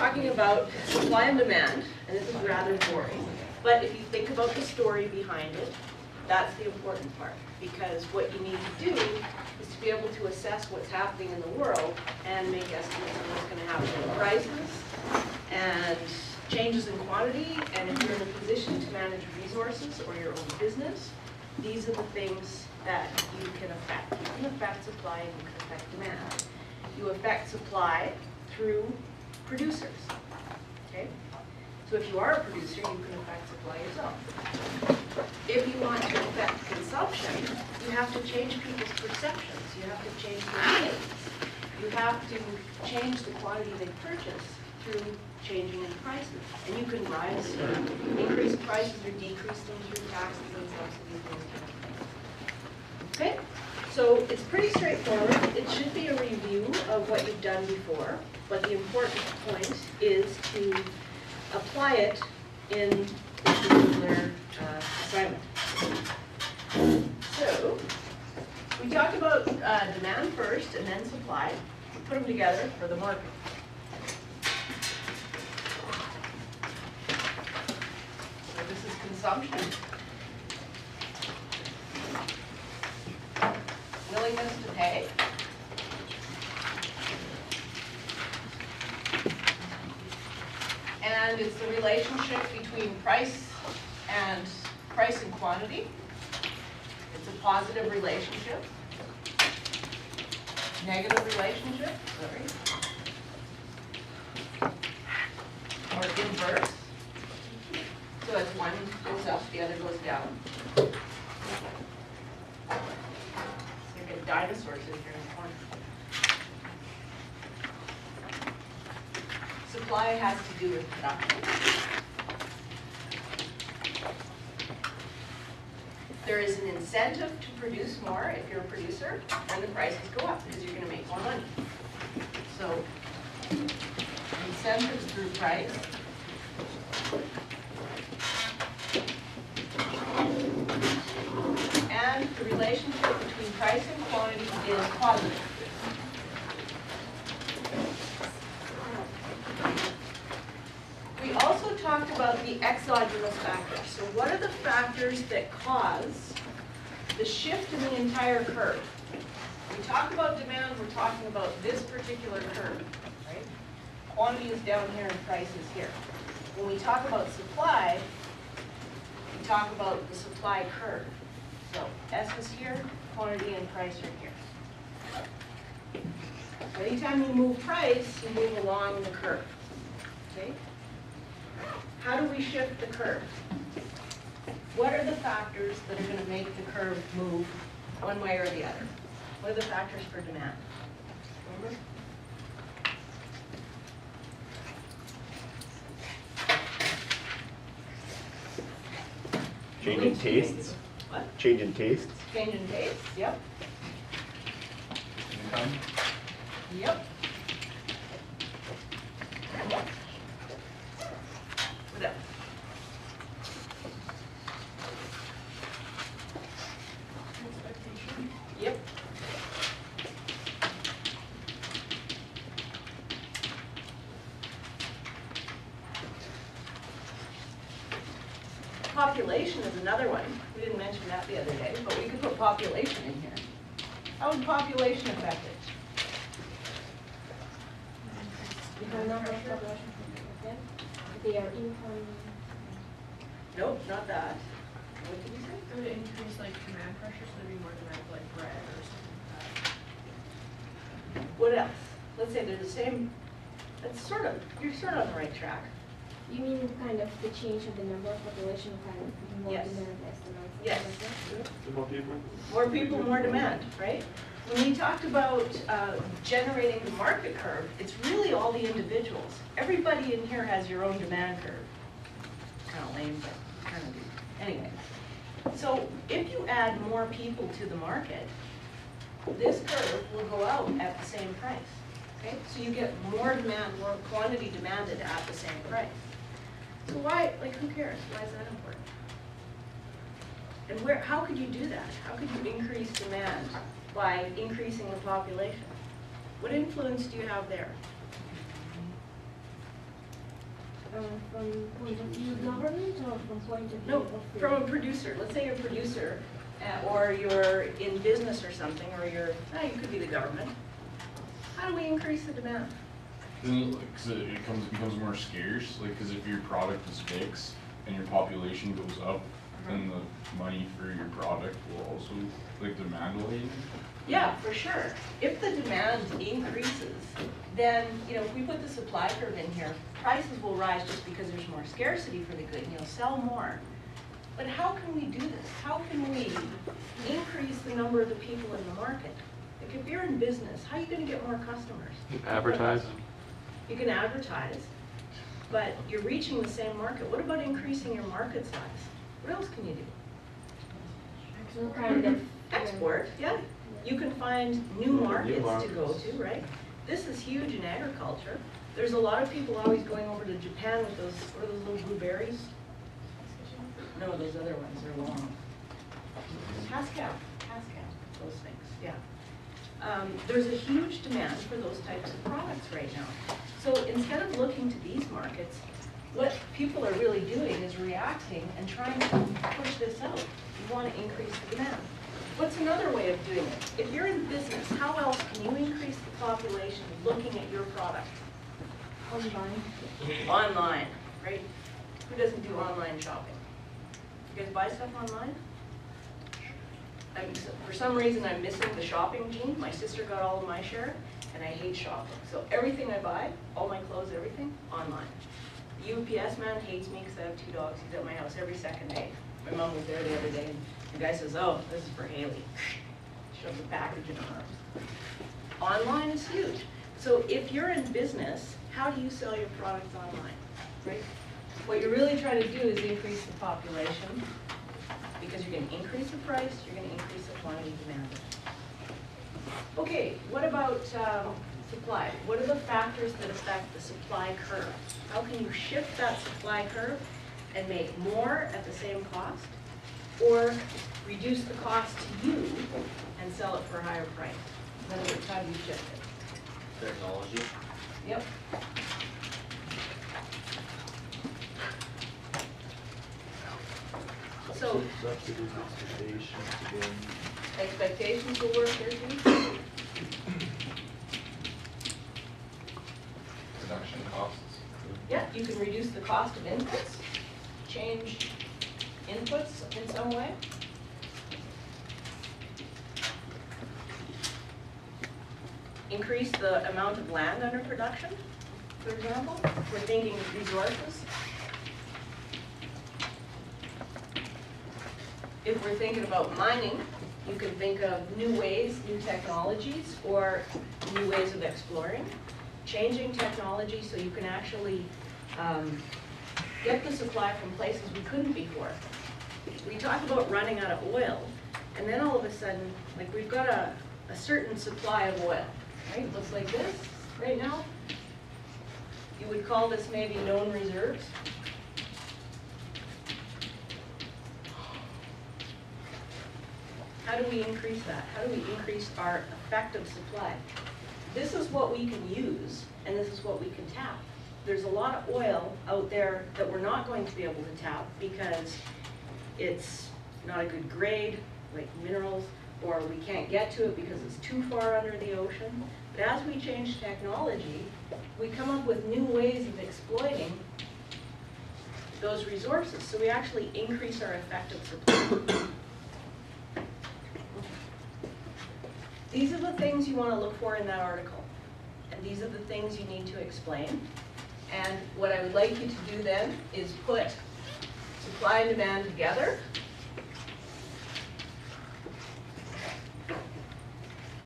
talking about supply and demand, and this is rather boring, but if you think about the story behind it, that's the important part, because what you need to do is to be able to assess what's happening in the world and make estimates on what's going to happen in prices and changes in quantity, and if you're in a position to manage resources or your own business, these are the things that you can affect. You can affect supply and you can affect demand. You affect supply through producers, okay? So if you are a producer, you can affect supply yourself. If you want to affect consumption, you have to change people's perceptions. You have to change their needs. You have to change the quantity they purchase through changing in prices. And you can rise, increase prices or decrease them through taxes and subsidies and those kind of things. Okay? So it's pretty straightforward. It should be a review of what you've done before, but the important point is to apply it in this particular assignment. So we talked about demand first and then supply. We put them together for the market. So this is consumption. Willingness to pay. And it's the relationship between price and quantity. It's a positive relationship. Negative relationship, or inverse. So as one goes up, the other goes down. Dinosaurs in here in the corner. Supply has to do with production. There is an incentive to produce more if you're a producer, and the prices go up because you're going to make more money. So, incentives through price. And the relationship between price and quantity is positive. We also talked about the exogenous factors. So what are the factors that cause the shift in the entire curve? When we talk about demand, we're talking about this particular curve, right? Quantity is down here and price is here. When we talk about supply, we talk about the supply curve. So S is here, quantity and price are here. So anytime you move price, you move along the curve. Okay? How do we shift the curve? What are the factors that are going to make the curve move one way or the other? What are the factors for demand? Remember? Changing tastes. What? Changing tastes. Change in taste, yep. Income. Yep. What else? Expectation. Yep. Population is another one. We didn't mention that the other day, but we could put population in here. How would population affect it? The number of population people, their income. Nope, not that. What did you say? It would increase like demand pressure, so there'd be more demand for like bread or something like that. What else? Let's say they're the same. That's sort of, you're sort of on the right track. You mean kind of the change of the number of population, kind of more Yes. demand, less demand? Yes. Like that? More people, more demand, right? When we talked about generating the market curve, it's really all the individuals. Everybody in here has your own demand curve. Kind of lame, but kind of do. Anyway, so if you add more people to the market, this curve will go out at the same price. Okay, so you get more demand, more quantity demanded at the same price. So why, like, who cares? Why is that important? And where, how could you do that? How could you increase demand by increasing the population? What influence do you have there? From point of view government or from point of view No, of? from a producer. Let's say you're a producer, or you're in business or something, or you could be the government. How do we increase the demand? Then, like, 'cause it becomes more scarce, like, cause if your product is fixed and your population goes up, then the money for your product will also, like, demand will increase. Yeah, for sure. If the demand increases, then, if we put the supply curve in here, prices will rise just because there's more scarcity for the good and you'll sell more. But how can we do this? How can we increase the number of the people in the market? Like if you're in business, how are you gonna get more customers? Advertise. You can advertise, but you're reaching the same market. What about increasing your market size? What else can you do? Some kind of. Export, yeah. You can find new markets to go to, right? This is huge in agriculture. There's a lot of people always going over to Japan with those, what are those little blueberries? No, those other ones are long. Pascal, those things, yeah. There's a huge demand for those types of products right now. So instead of looking to these markets, what people are really doing is reacting and trying to push this out. You want to increase the demand. What's another way of doing it? If you're in business, how else can you increase the population looking at your product? Online. Online, right? Who doesn't do online shopping? You guys buy stuff online? For some reason, I'm missing the shopping gene. My sister got all of my share, and I hate shopping. So everything I buy, all my clothes, everything, online. The UPS man hates me because I have 2 dogs. He's at my house every second day. My mom was there the other day, and the guy says, "Oh, this is for Haley." Shoves a package in her arms. Online is huge. So if you're in business, how do you sell your products online, right? What you're really trying to do is increase the population, because you're going to increase the price, you're going to increase the quantity demanded. Okay, what about supply? What are the factors that affect the supply curve? How can you shift that supply curve and make more at the same cost, or reduce the cost to you and sell it for a higher price? In other words, how do you shift it? Technology. Yep. So Subsidies, expectations, again. expectations will work here too. Production costs. Yeah, you can reduce the cost of inputs, change inputs in some way. Increase the amount of land under production, for example. We're thinking resources. If we're thinking about mining, you can think of new ways, new technologies, or new ways of exploring. Changing technology so you can actually get the supply from places we couldn't before. We talk about running out of oil, and then all of a sudden, like we've got a certain supply of oil, right? It looks like this right now. You would call this maybe known reserves. How do we increase that? How do we increase our effective supply? This is what we can use, and this is what we can tap. There's a lot of oil out there that we're not going to be able to tap because it's not a good grade, like minerals, or we can't get to it because it's too far under the ocean. But as we change technology, we come up with new ways of exploiting those resources. So we actually increase our effective supply. These are the things you want to look for in that article. And these are the things you need to explain. And what I would like you to do then is put supply and demand together